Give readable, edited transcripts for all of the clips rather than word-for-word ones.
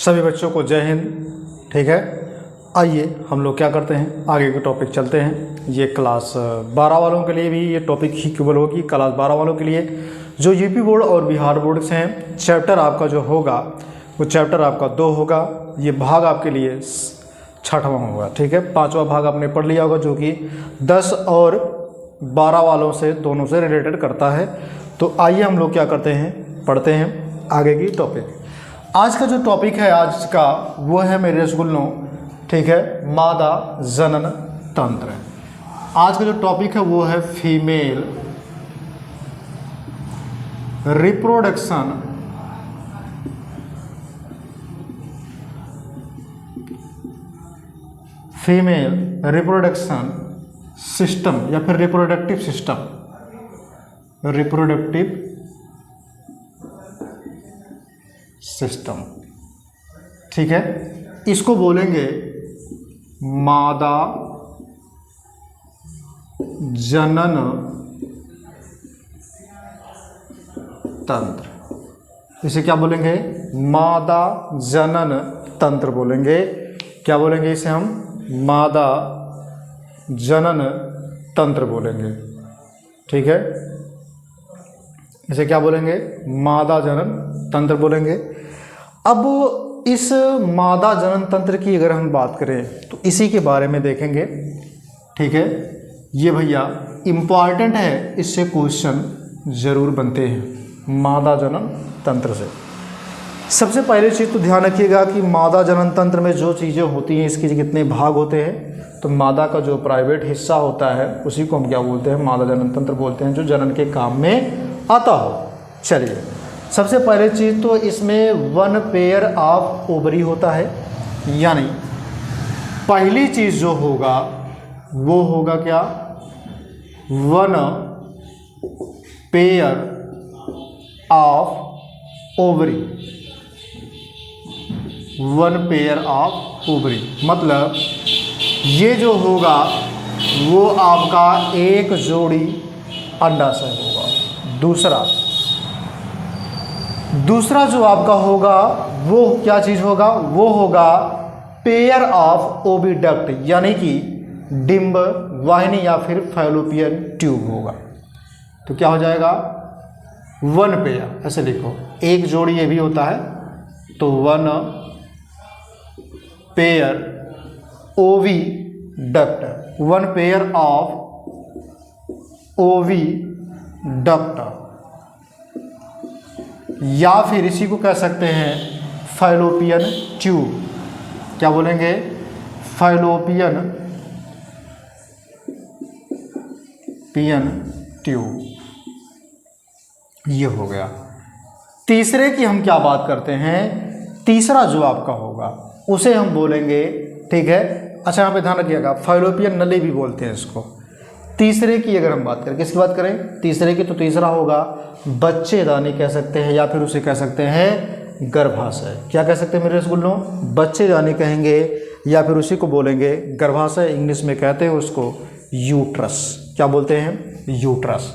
सभी बच्चों को जय हिंद। ठीक है, आइए हम लोग क्या करते हैं, आगे के टॉपिक चलते हैं। ये क्लास 12 वालों के लिए भी ये टॉपिक ही केवल होगी। क्लास 12 वालों के लिए जो यूपी बोर्ड और बिहार बोर्ड से हैं, चैप्टर आपका जो होगा वो चैप्टर आपका 2 होगा। ये भाग आपके लिए 6वां होगा। ठीक है, 5वां भाग आपने पढ़ लिया होगा जो कि 10 और 12 वालों से दोनों से रिलेटेड करता है। तो आइए हम लोग क्या करते हैं, पढ़ते हैं आगे की टॉपिक। आज का जो टॉपिक है आज का वो है मेरे रसगुल्लों, ठीक है, मादा जनन तंत्र। आज का जो टॉपिक है वो है फीमेल रिप्रोडक्शन सिस्टम या फिर रिप्रोडक्टिव सिस्टम। ठीक है, इसको बोलेंगे मादा जनन तंत्र। इसे क्या बोलेंगे, मादा जनन तंत्र बोलेंगे। क्या बोलेंगे इसे हम, मादा जनन तंत्र बोलेंगे। ठीक है, इसे क्या बोलेंगे, मादा जनन तंत्र बोलेंगे। अब इस मादा जनन तंत्र की अगर हम बात करें तो इसी के बारे में देखेंगे। ठीक है, ये भैया इम्पॉर्टेंट है, इससे क्वेश्चन ज़रूर बनते हैं मादा जनन तंत्र से। सबसे पहले चीज़ तो ध्यान रखिएगा कि मादा जनन तंत्र में जो चीज़ें होती हैं, इसके कितने भाग होते हैं। तो मादा का जो प्राइवेट हिस्सा होता है उसी को हम क्या बोलते हैं, मादा जनन तंत्र बोलते हैं, जो जनन के काम में आता हो। चलिए, सबसे पहले चीज़ तो इसमें 1 पेयर ऑफ ओवरी होता है, यानी पहली चीज़ जो होगा वो होगा क्या, 1 pair of ovary. 1 pair of ovary मतलब ये जो होगा वो आपका एक जोड़ी अंडाशय होगा। दूसरा जो आपका होगा वो क्या चीज़ होगा, वो होगा पेयर ऑफ ओविडक्ट, यानी कि डिंब वाहिनी या फिर फैलोपियन ट्यूब होगा। तो क्या हो जाएगा, 1 पेयर, ऐसे लिखो, एक जोड़ी ये भी होता है। तो 1 pair oviduct, 1 pair of oviduct, या फिर इसी को कह सकते हैं फैलोपियन ट्यूब। क्या बोलेंगे, फैलोपियन ट्यूब। ये हो गया। तीसरे की हम क्या बात करते हैं, तीसरा जो आपका होगा उसे हम बोलेंगे, ठीक है, अच्छा यहाँ पे ध्यान रखिएगा, फैलोपियन नली भी बोलते हैं इसको। तीसरे की अगर हम बात करें, किसकी बात करें, तीसरे की, तो तीसरा होगा बच्चेदानी कह सकते हैं, या फिर उसे कह सकते हैं गर्भाशय। क्या कह सकते हैं मेरे रसगुल्लों, बच्चेदानी कहेंगे, या फिर उसी को बोलेंगे गर्भाशय। इंग्लिश में कहते हैं उसको यूट्रस। क्या बोलते हैं, यूट्रस।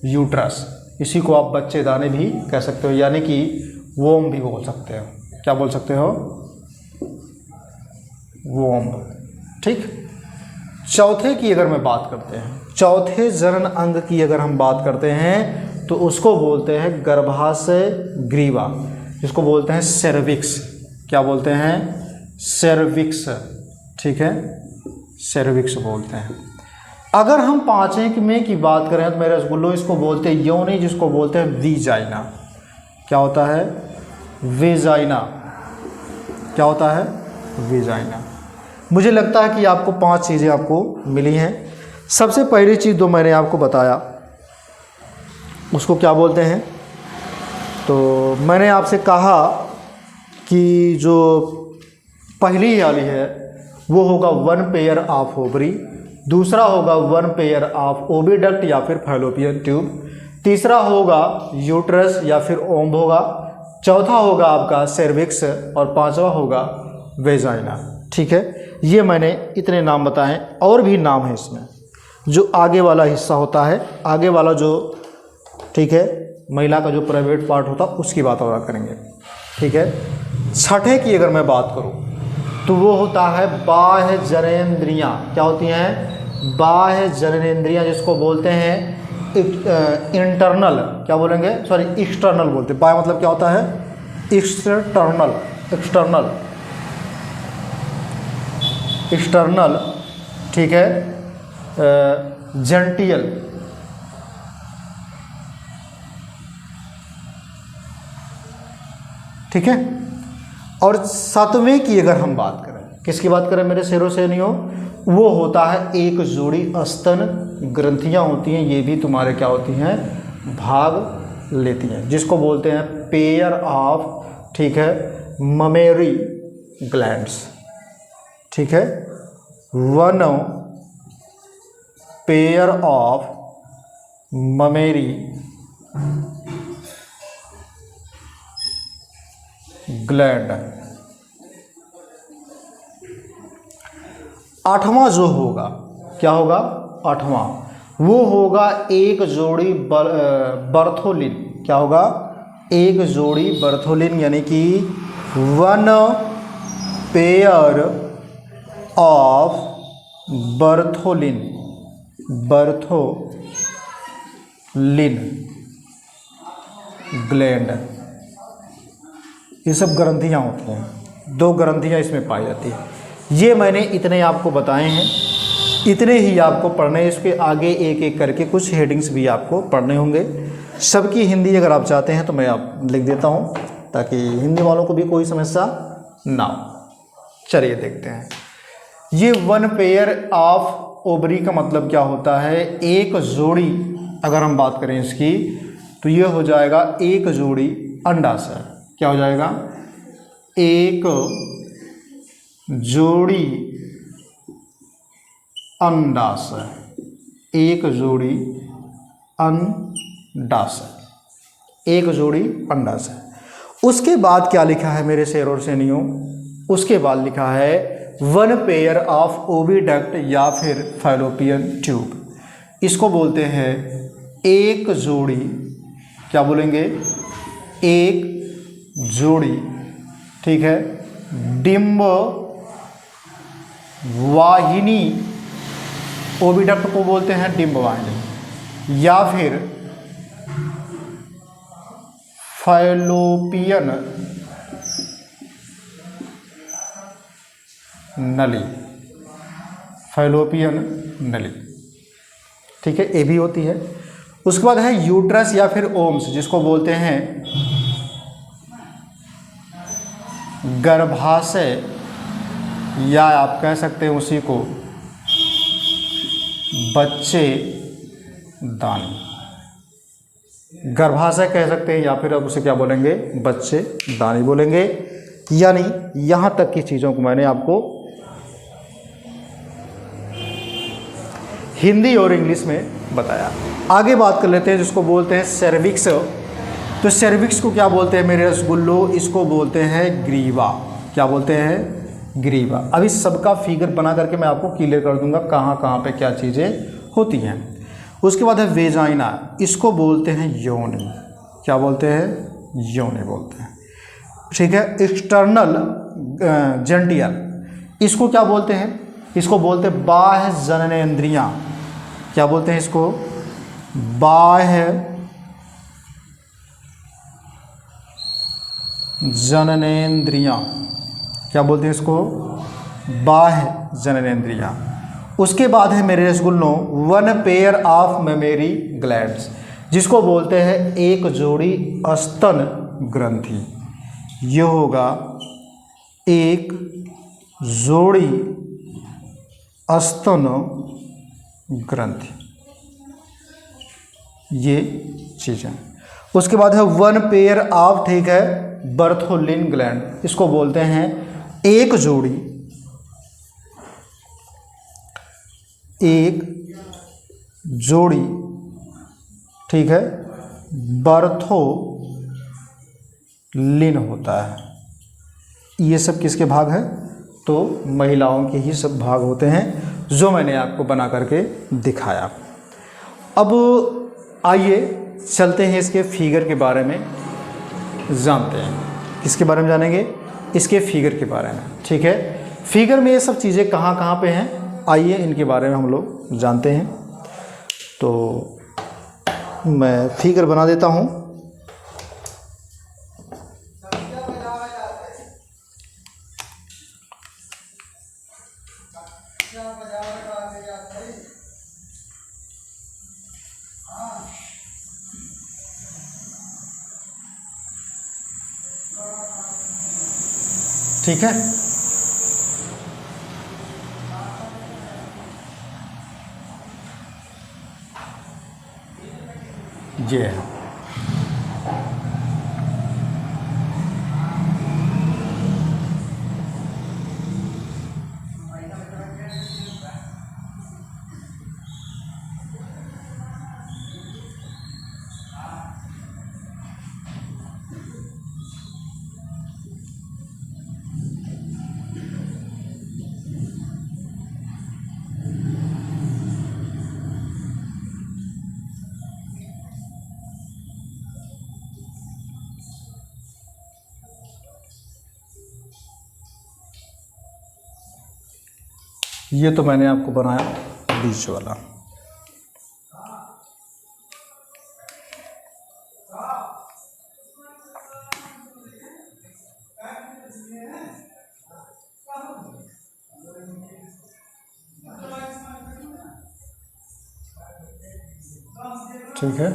यूट्रस, इसी को आप बच्चेदानी भी कह सकते हो, यानी कि वोम भी बोल सकते हो। क्या बोल सकते हो, वोम। ठीक, चौथे की अगर मैं बात करते हैं, चौथे जनन अंग की अगर हम बात करते हैं तो उसको बोलते हैं गर्भाशय ग्रीवा, जिसको बोलते हैं सेर्विक्स। क्या बोलते हैं, सेर्विक्स। ठीक है, सेर्विक्स बोलते हैं। अगर हम 5वें में की बात करें तो मेरे रसगुल्लों इसको बोलते हैं योनि, जिसको बोलते हैं वीजाइना। क्या होता है, वेजाइना। क्या होता है, वेजाइना। मुझे लगता है कि आपको 5 चीज़ें आपको मिली हैं। सबसे पहली चीज़ जो मैंने आपको बताया उसको क्या बोलते हैं, तो मैंने आपसे कहा कि जो पहली वाली है वो होगा 1 पेयर ऑफ ओवरी, दूसरा होगा 1 पेयर ऑफ ओविडक्ट या फिर फैलोपियन ट्यूब, तीसरा होगा यूट्रस या फिर ओम्ब होगा, चौथा होगा आपका सर्विक्स, और 5वां होगा वेजाइना। ठीक है, ये मैंने इतने नाम बताएं, और भी नाम है इसमें। जो आगे वाला हिस्सा होता है, आगे वाला जो ठीक है, महिला का जो प्राइवेट पार्ट होता है उसकी बात और करेंगे। ठीक है, छठे की अगर मैं बात करूं तो वो होता है बाह्य जननेंद्रियां। क्या होती हैं? बाह्य जननेंद्रियां, जिसको बोलते हैं इंटरनल, क्या बोलेंगे, सॉरी एक्सटर्नल बोलते हैं। बाह्य मतलब क्या होता है? External, external, external. ठीक है, जेंटियल, ठीक है। और सातवें की अगर हम बात करें, किसकी बात करें मेरे शेरों से नहीं हो, वो होता है एक जोड़ी स्तन ग्रंथियां होती हैं, ये भी तुम्हारे क्या होती हैं? भाग लेती हैं, जिसको बोलते हैं पेयर ऑफ, ठीक है, ममेरी ग्लैंड्स। ठीक है, वन पेयर ऑफ ममेरी ग्लैंड। आठवां जो होगा, क्या होगा? आठवां वो होगा एक जोड़ी बर्थोलिन। क्या होगा? एक जोड़ी बर्थोलिन, यानी कि one pair of Bartholin, Bartholin gland. ये सब ग्रंथियाँ होती हैं, 2 ग्रंथियाँ इसमें पाई जाती हैं। ये मैंने इतने आपको बताए हैं, इतने ही आपको पढ़ने, इसके आगे एक एक करके कुछ हेडिंग्स भी आपको पढ़ने होंगे। सबकी हिंदी अगर आप चाहते हैं तो मैं आप लिख देता हूँ, ताकि हिंदी वालों को भी कोई समस्या ना हो। चलिए देखते हैं। ये वन पेयर ऑफ ओवरी का मतलब क्या होता है? एक जोड़ी, अगर हम बात करें इसकी, तो ये हो जाएगा एक जोड़ी अंडाशय। क्या हो जाएगा? एक जोड़ी अंडाशय, एक जोड़ी अंडाशय, एक जोड़ी अंडाशय। उसके बाद क्या लिखा है मेरे शेर और सेनियों? उसके बाद लिखा है वन पेयर ऑफ ओविडक्ट या फिर फैलोपियन ट्यूब। इसको बोलते हैं एक जोड़ी, क्या बोलेंगे? एक जोड़ी, ठीक है, डिंब वाहिनी। ओविडक्ट को बोलते हैं डिंब वाहिनी, या फिर फैलोपियन नली, फैलोपियन नली, ठीक है, ये भी होती है। उसके बाद है यूट्रस या फिर ओम्स, जिसको बोलते हैं गर्भाशय, या आप कह सकते हैं उसी को बच्चे दानी। गर्भाशय कह सकते हैं, या फिर अब उसे क्या बोलेंगे? बच्चे दानी बोलेंगे। यानी यहाँ तक की चीज़ों को मैंने आपको हिंदी और इंग्लिश में बताया। आगे बात कर लेते हैं जिसको बोलते हैं सर्विक्स। तो सर्विक्स को क्या बोलते हैं मेरे रसगुल्लो? इसको बोलते हैं ग्रीवा। क्या बोलते हैं? ग्रीवा। अभी सबका फिगर बना करके मैं आपको क्लियर कर दूंगा कहाँ कहाँ पे क्या चीज़ें होती हैं। उसके बाद है वेजाइना, इसको बोलते हैं योनि। क्या बोलते हैं? योनि बोलते हैं, ठीक है। एक्सटर्नल जेंटियल, इसको क्या बोलते हैं? इसको बोलते हैं बाह्य जननेंद्रियां। क्या बोलते हैं इसको? बाह्य जननेंद्रियां। क्या बोलते हैं इसको? बाह्य जननेंद्रियां। उसके बाद है मेरे रसगुल्लों one pair of mammary glands, जिसको बोलते हैं एक जोड़ी स्तन ग्रंथि। ये होगा एक जोड़ी स्तन ग्रंथि, ये चीज़ें। उसके बाद है वन पेयर ऑफ, ठीक है, बर्थोलिन ग्लैंड, इसको बोलते हैं एक जोड़ी, एक जोड़ी, ठीक है, बर्थोलिन होता है। ये सब किसके भाग है? तो महिलाओं के ही सब भाग होते हैं, जो मैंने आपको बना करके दिखाया। अब आइए चलते हैं इसके फिगर के बारे में जानते हैं। किसके बारे में जानेंगे? इसके फिगर के बारे में। ठीक है, फिगर में ये सब चीज़ें कहाँ कहाँ पे हैं, आइए इनके बारे में हम लोग जानते हैं। तो मैं फिगर बना देता हूँ। ठीक है, ये है। ये तो मैंने आपको बनाया बीच वाला। ठीक है,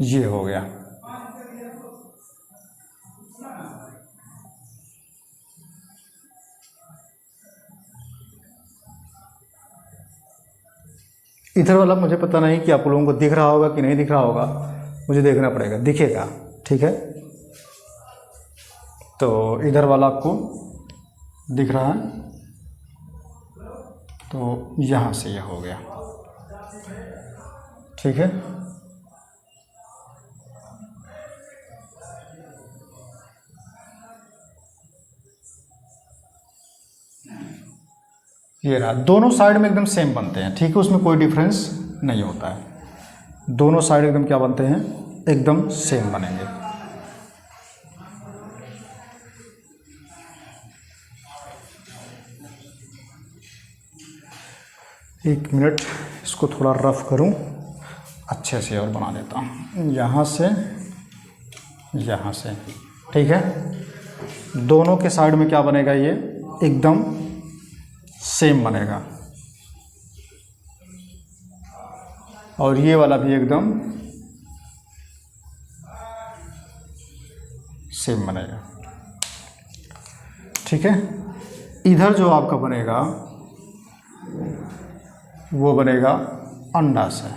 ये हो गया। इधर वाला मुझे पता नहीं कि आप लोगों को दिख रहा होगा कि नहीं दिख रहा होगा, मुझे देखना पड़ेगा। दिखेगा, ठीक है। तो इधर वाला आपको दिख रहा है, तो यहाँ से यह हो गया। ठीक है, ये रहा। दोनों साइड में एकदम सेम बनते हैं, ठीक है, उसमें कोई डिफरेंस नहीं होता है। दोनों साइड एकदम क्या बनते हैं, एकदम सेम बनेंगे। एक मिनट, इसको थोड़ा रफ करूं, अच्छे से और बना देता हूं, यहाँ से यहाँ से। ठीक है, दोनों के साइड में क्या बनेगा, ये एकदम सेम बनेगा, और ये वाला भी एकदम सेम बनेगा। ठीक है, इधर जो आपका बनेगा वो बनेगा अंडा से।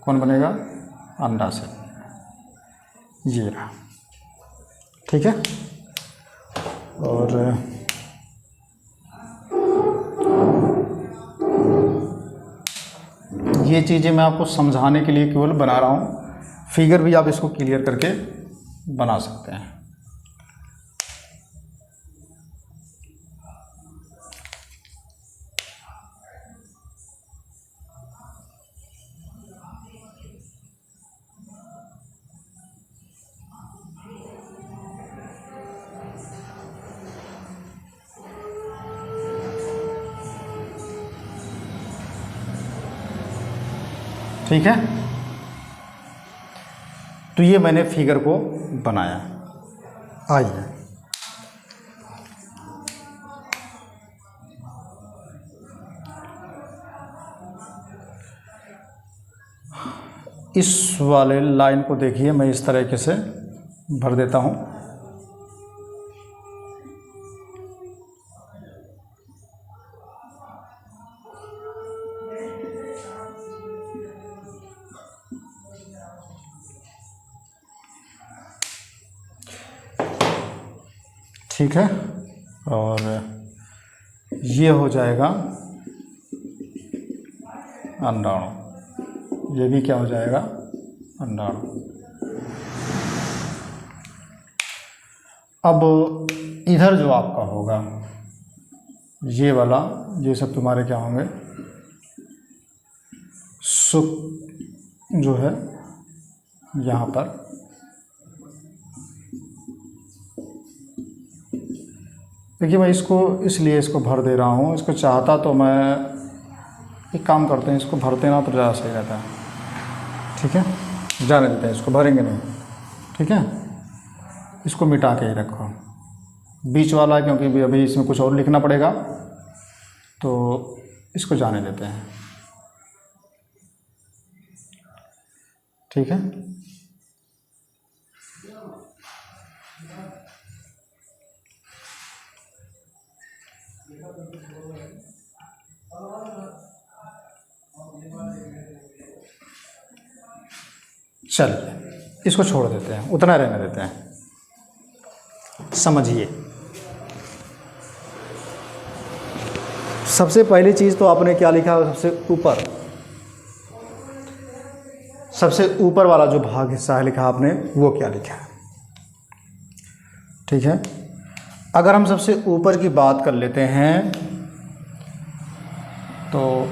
कौन बनेगा? अंडा से। ये रहा। ठीक है, और ये चीज़ें मैं आपको समझाने के लिए केवल बना रहा हूँ। फिगर भी आप इसको क्लियर करके बना सकते हैं। ठीक है, तो ये मैंने फिगर को बनाया। आइए, इस वाले लाइन को देखिए, मैं इस तरीके से भर देता हूँ। ठीक है, और ये हो जाएगा अंडाणु। ये भी क्या हो जाएगा? अंडाणु। अब इधर जो आपका होगा ये वाला, ये सब तुम्हारे क्या होंगे, सुख जो है यहाँ पर। देखिए मैं इसको इसलिए इसको भर दे रहा हूँ, इसको चाहता तो मैं एक काम करते हैं, इसको भरते ना तो ज़्यादा सही रहता है। ठीक है, जाने देते हैं, इसको भरेंगे नहीं। ठीक है, इसको मिटा के ही रखो बीच वाला, क्योंकि अभी इसमें कुछ और लिखना पड़ेगा, तो इसको जाने देते हैं। ठीक है, चलिए इसको छोड़ देते हैं, उतना रहने देते हैं। समझिए, सबसे पहली चीज़ तो आपने क्या लिखा है, सबसे ऊपर वाला जो भाग हिस्सा है लिखा आपने, वो क्या लिखा है। ठीक है, अगर हम सबसे ऊपर की बात कर लेते हैं तो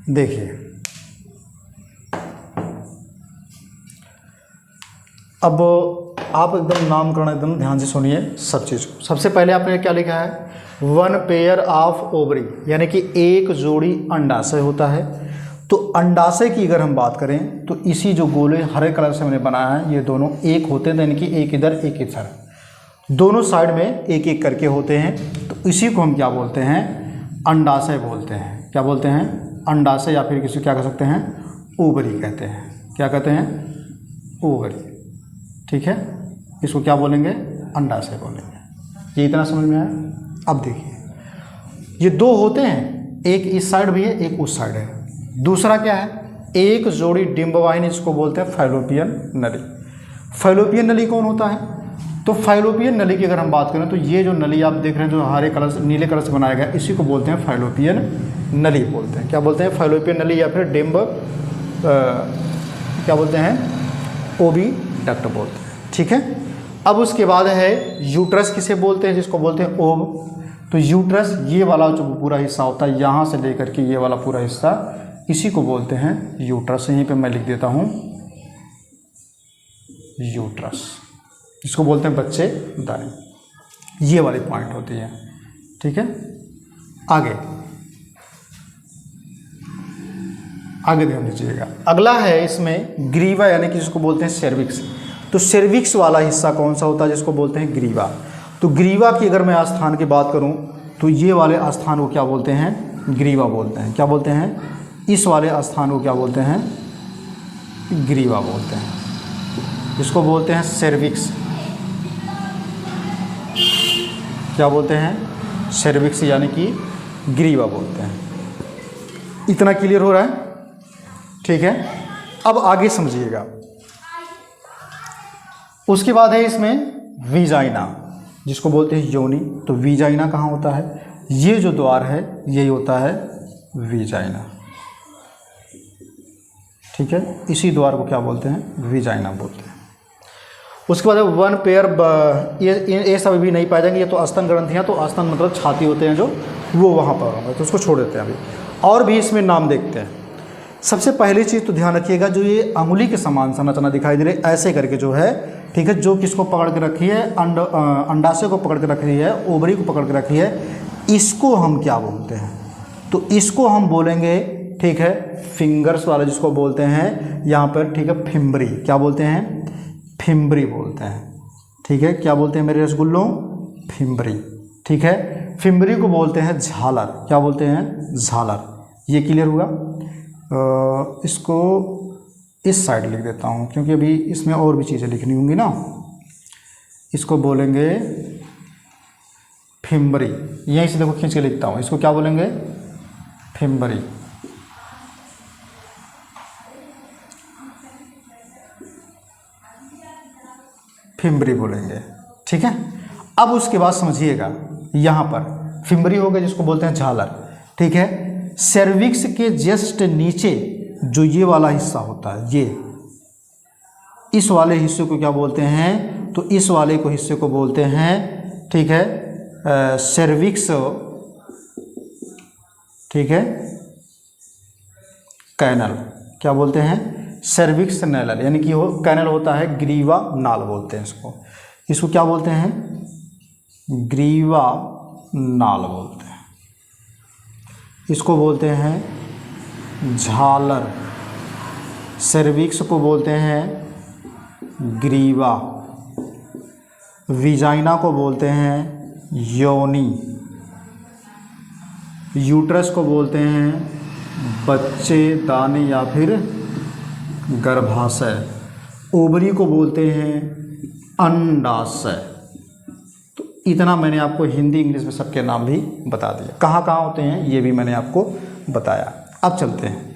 देखिए, अब आप एकदम नामकरण एकदम ध्यान से सुनिए सब चीज़ को। सबसे पहले आपने क्या लिखा है, 1 पेयर ऑफ ओवरी, यानी कि एक जोड़ी अंडाशय होता है। तो अंडाशय की अगर हम बात करें तो इसी जो गोले हरे कलर से मैंने बनाया है, ये दोनों एक होते हैं, यानी कि एक इधर एक इधर, दोनों साइड में एक एक करके होते हैं। तो इसी को हम क्या बोलते हैं, अंडाशय बोलते हैं। क्या बोलते हैं, अंडाशय, या फिर किसी क्या कह सकते हैं, ओवरी कहते हैं। क्या कहते हैं, ओवरी। ठीक है, इसको क्या बोलेंगे, अंडाशय बोलेंगे। ये इतना समझ में आया। अब देखिए, ये दो होते हैं, एक इस साइड भी है, एक उस साइड है। दूसरा क्या है, एक जोड़ी डिंबवाहिनी, इसको बोलते हैं फैलोपियन नली। फैलोपियन नली कौन होता है, तो फैलोपियन नली की अगर हम बात करें तो ये जो नली आप देख रहे हैं जो हरे कलर से, नीले कलर से बनाया गया, इसी को बोलते हैं फैलोपियन नली बोलते हैं। क्या बोलते हैं, फैलोपियन नली, या फिर डिंब क्या बोलते हैं, ओविडक्ट बोलते हैं। ठीक है, अब उसके बाद है यूट्रस, किसे बोलते हैं, जिसको बोलते हैं ओव। तो यूट्रस ये वाला जो पूरा हिस्सा होता है, यहाँ से लेकर के ये वाला पूरा हिस्सा, इसी को बोलते हैं यूट्रस। यहीं पे मैं लिख देता हूँ यूट्रस, इसको बोलते हैं बच्चे दानी। ये वाली पॉइंट होती है। ठीक है, आगे ध्यान दीजिएगा। अगला है इसमें ग्रीवा, यानी कि जिसको बोलते हैं सर्विक्स। तो सर्विक्स वाला हिस्सा कौन सा होता है, जिसको बोलते हैं ग्रीवा। तो ग्रीवा की अगर मैं आस्थान की बात करूं तो ये वाले आस्थान को क्या बोलते हैं, ग्रीवा बोलते हैं। क्या बोलते हैं, इस वाले आस्थान को क्या बोलते हैं, ग्रीवा बोलते हैं, जिसको बोलते हैं सर्विक्स। क्या बोलते हैं, सर्विक्स, यानी कि ग्रीवा बोलते हैं। इतना क्लियर हो रहा है। ठीक है, अब आगे समझिएगा। उसके बाद है इसमें वीजाइना, जिसको बोलते हैं योनि। तो वीजाइना कहाँ होता है, ये जो द्वार है यही होता है वीजाइना। ठीक है, इसी द्वार को क्या बोलते हैं, वीजाइना बोलते हैं। उसके बाद 1 पेयर, ये सब भी नहीं पाए जाएंगे, ये तो स्तन ग्रंथियाँ, तो स्तन मतलब छाती होते हैं जो, वो वहाँ पर होंगे, तो उसको छोड़ देते हैं अभी। और भी इसमें नाम देखते हैं। सबसे पहली चीज़ तो ध्यान रखिएगा, जो ये अंगुली के समान संरचना दिखाई दे रही है ऐसे करके जो है, ठीक है, जो किसको पकड़ के रखी है, अंडाशय को पकड़ के रखी है, ओवरी को पकड़ के रखी है, इसको हम क्या बोलते हैं, तो इसको हम बोलेंगे, ठीक है, फिंगर्स वाला, जिसको बोलते हैं यहाँ पर, ठीक है, फिम्बरी। क्या बोलते हैं, फिम्बरी बोलते हैं। ठीक है, क्या बोलते हैं मेरे रसगुल्लों, फिम्बरी। ठीक है, फिम्बरी को बोलते हैं झालर। क्या बोलते हैं, झालर। ये क्लियर हुआ। इसको इस साइड लिख देता हूँ, क्योंकि अभी इसमें और भी चीज़ें लिखनी होंगी ना। इसको बोलेंगे फिम्बरी। यहीं से देखो खींच के लिखता हूँ, इसको क्या बोलेंगे, फिम्बरी। फिम्बरी बोलेंगे। ठीक है, अब उसके बाद समझिएगा, यहाँ पर फिम्बरी हो गया जिसको बोलते हैं झालर। ठीक है, सर्विक्स के जस्ट नीचे जो ये वाला हिस्सा होता है, ये इस वाले हिस्से को क्या बोलते हैं, तो इस वाले को हिस्से को बोलते हैं, ठीक है, सर्विक्स, ठीक है, कैनल, क्या बोलते हैं, सर्विक्स नैलल, यानी कि वो कैनल होता है, ग्रीवा नाल बोलते हैं इसको। इसको क्या बोलते हैं, ग्रीवा नाल बोलते हैं। इसको बोलते हैं झालर, सर्विक्स को बोलते हैं ग्रीवा, विजाइना को बोलते हैं योनि, यूट्रस को बोलते हैं बच्चेदानी या फिर गर्भाशय, ओवरी को बोलते हैं अंडाशय। तो इतना मैंने आपको हिंदी इंग्लिश में सबके नाम भी बता दिया, कहाँ कहाँ होते हैं ये भी मैंने आपको बताया। अब चलते हैं,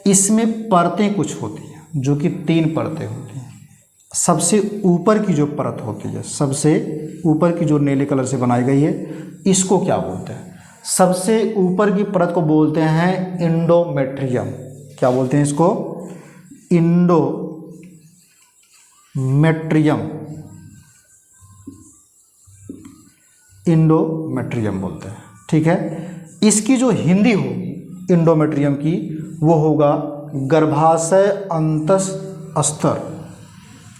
इसमें परतें कुछ होती हैं जो कि 3 परतें होती हैं। सबसे ऊपर की जो परत होती है, सबसे ऊपर की जो नीले कलर से बनाई गई है, इसको क्या बोलते हैं, सबसे ऊपर की परत को बोलते हैं इंडोमेट्रियम। क्या बोलते हैं इसको, इंडोमेट्रियम, इंडोमेट्रियम बोलते हैं। ठीक है, इसकी जो हिंदी होगी इंडोमेट्रियम की, वो होगा गर्भाशय अंतस्तर।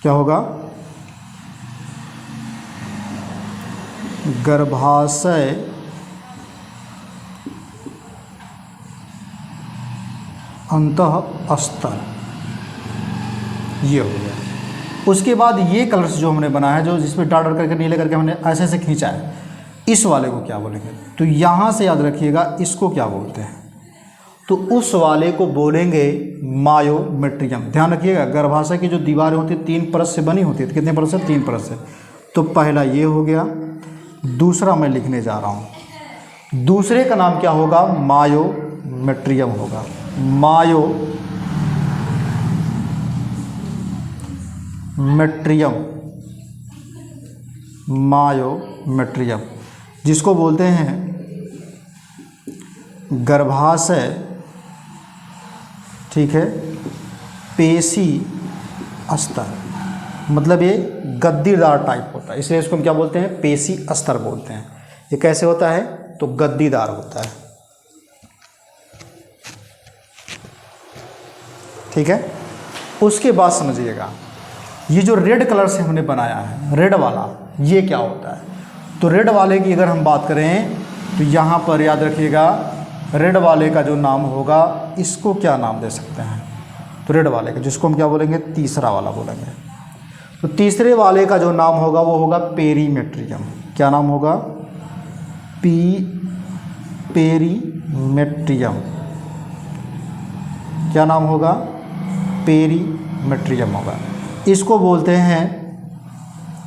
क्या होगा, गर्भाशय अंतःस्तर, ये हो गया। उसके बाद ये कलर्स जो हमने बनाया है, जो जिसमें डार्क करके नीले करके हमने ऐसे ऐसे खींचा है, इस वाले को क्या बोलेंगे, तो यहाँ से याद रखिएगा इसको क्या बोलते हैं, तो उस वाले को बोलेंगे मायोमेट्रियम। ध्यान रखिएगा, गर्भाशय की जो दीवारें होती है 3 परत से बनी होती है, कितने परत से, 3 परत से। तो पहला ये हो गया, दूसरा मैं लिखने जा रहा हूँ, दूसरे का नाम क्या होगा, मायोमेट्रियम होगा, मायोमेट्रियम, मायोमेट्रियम, जिसको बोलते हैं गर्भाशय, ठीक है, पेशी अस्तर, मतलब ये गद्दीदार टाइप होता है, इसलिए इसको हम क्या बोलते हैं, पेशी अस्तर बोलते हैं। ये कैसे होता है, तो गद्दीदार होता है। ठीक है, उसके बाद समझिएगा, ये जो रेड कलर से हमने बनाया है, रेड वाला, ये क्या होता है, तो रेड वाले की अगर हम बात करें तो यहाँ पर याद रखिएगा, रेड वाले का जो नाम होगा, इसको क्या नाम दे सकते हैं, तो रेड वाले का, जिसको हम क्या बोलेंगे, तीसरा वाला बोलेंगे। तो तीसरे वाले का जो नाम होगा वो होगा पेरीमेट्रियम। क्या नाम होगा, पेरीमेट्रियम। क्या नाम होगा, पेरीमेट्रियम होगा। इसको बोलते हैं,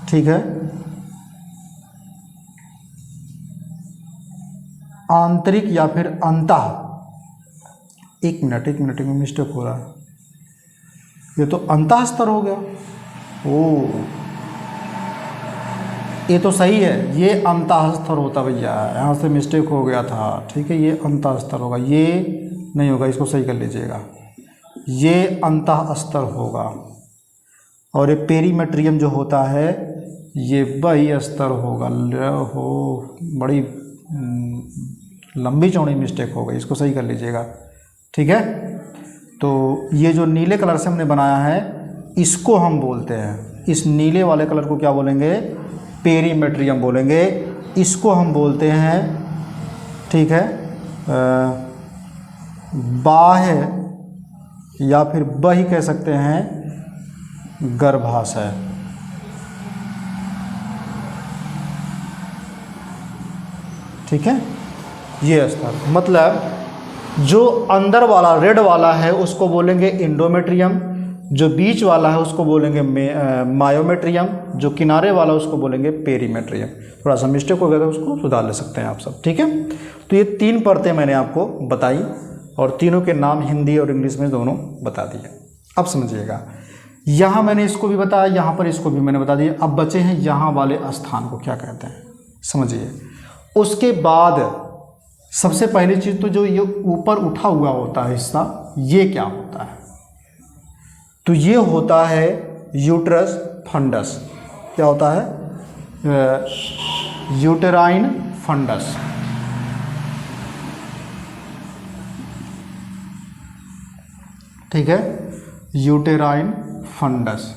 ठीक है, आंतरिक या फिर अंतः, एक मिनट में मिस्टेक हो रहा है, ये तो अंतः स्तर हो गया, ओ ये तो सही है, ये अंतः स्तर होता भैया, यहाँ से मिस्टेक हो गया था। ठीक है, ये अंतः स्तर होगा, ये नहीं होगा, इसको सही कर लीजिएगा, ये अंतः स्तर होगा। और ये पेरीमेट्रियम जो होता है ये बाह्य स्तर होगा। हो, बड़ी लंबी चौड़ी मिस्टेक हो गई, इसको सही कर लीजिएगा। ठीक है, तो ये जो नीले कलर से हमने बनाया है, इसको हम बोलते हैं, इस नीले वाले कलर को क्या बोलेंगे, पेरीमेट्रियम बोलेंगे। इसको हम बोलते हैं, ठीक है, बाह्य या फिर बाह्य कह सकते हैं, गर्भाशय। ठीक है, ये स्तर, मतलब जो अंदर वाला रेड वाला है उसको बोलेंगे इंडोमेट्रियम, जो बीच वाला है उसको बोलेंगे मायोमेट्रियम, जो किनारे वाला उसको बोलेंगे पेरीमेट्रियम। थोड़ा सा मिस्टेक हो गया था, उसको सुधार ले सकते हैं आप सब। ठीक है, तो ये 3 परतें मैंने आपको बताई और तीनों के नाम हिंदी और इंग्लिश में दोनों बता दिए। अब समझिएगा, यहाँ मैंने इसको भी बताया, यहाँ पर इसको भी मैंने बता दिया। अब बचे हैं यहाँ वाले स्थान को क्या कहते हैं, समझिए। उसके बाद सबसे पहली चीज़ तो जो ये ऊपर उठा हुआ होता है हिस्सा, ये क्या होता है, तो ये होता है यूट्रस फंडस। क्या होता है, यूटेराइन फंडस। ठीक है, uterine fundus.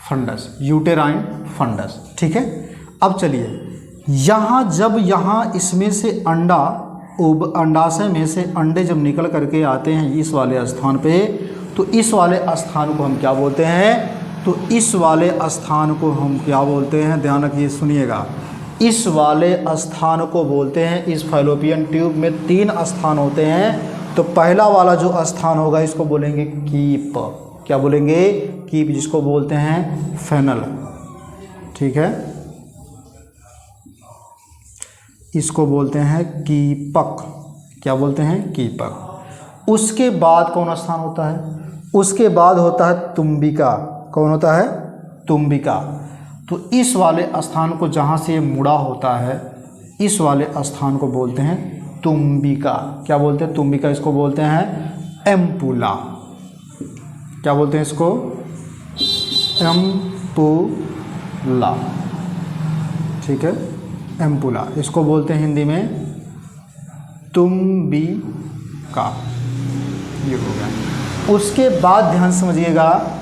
Fundus, uterine fundus. ठीक है, अब चलिए यहाँ जब यहाँ इसमें से अंडाशय में से अंडे जब निकल करके आते हैं इस वाले स्थान पे, तो इस वाले स्थान को हम क्या बोलते हैं, तो इस वाले स्थान को हम क्या बोलते हैं, ध्यान रखिए, सुनिएगा। इस वाले स्थान को बोलते हैं, इस फैलोपियन ट्यूब में 3 स्थान होते हैं, तो पहला वाला जो स्थान होगा इसको बोलेंगे कीप। क्या बोलेंगे, कीप, जिसको बोलते हैं फेनल। ठीक है, इसको बोलते हैं कीपक। क्या बोलते हैं, कीपक। उसके बाद कौन स्थान होता है, उसके बाद होता है तुम्बिका। कौन होता है, तुम्बिका। तो इस वाले स्थान को जहाँ से ये मुड़ा होता है, इस वाले स्थान को बोलते हैं तुम्बिका। क्या बोलते हैं, तुम्बिका। इसको बोलते हैं एम्पुला। क्या बोलते हैं इसको, एम्पुला। ठीक है, एम्पुला। इसको बोलते हैं हिंदी में तुम्बिका। ये हो गया। उसके बाद ध्यान समझिएगा,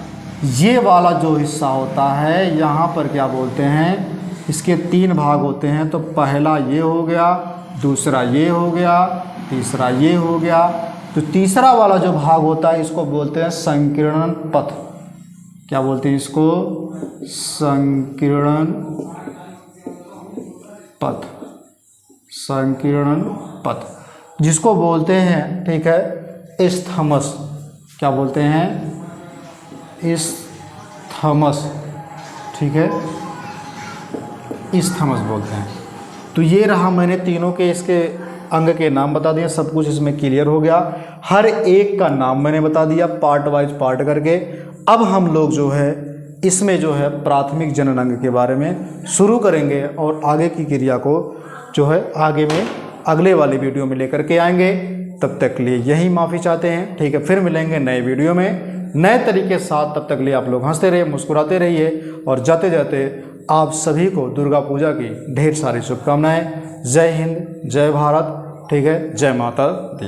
ये वाला जो हिस्सा होता है यहाँ पर क्या बोलते हैं, इसके 3 भाग होते हैं। तो पहला ये हो गया, दूसरा ये हो गया, तीसरा ये हो गया। तो तीसरा वाला जो भाग होता है इसको बोलते हैं संकीर्णन पथ। क्या बोलते हैं इसको, संकीर्णन पथ। संकीर्णन पथ, जिसको बोलते हैं, ठीक है, इस्थमस। क्या बोलते हैं, इस्थमस। ठीक है, इस्थमस बोलते हैं। तो ये रहा, मैंने तीनों के इसके अंग के नाम बता दिए, सब कुछ इसमें क्लियर हो गया। हर एक का नाम मैंने बता दिया पार्ट वाइज पार्ट करके। अब हम लोग जो है इसमें जो है प्राथमिक जनन अंग के बारे में शुरू करेंगे और आगे की क्रिया को जो है आगे में अगले वाली वीडियो में लेकर के आएंगे। तब तक के लिए यही माफ़ी चाहते हैं। ठीक है, फिर मिलेंगे नए वीडियो में नए तरीके के साथ। तब तक लिए आप लोग हंसते रहिए, मुस्कुराते रहिए और जाते जाते आप सभी को दुर्गा पूजा की ढेर सारी शुभकामनाएं। जय हिंद, जय भारत। ठीक है, जय माता दी।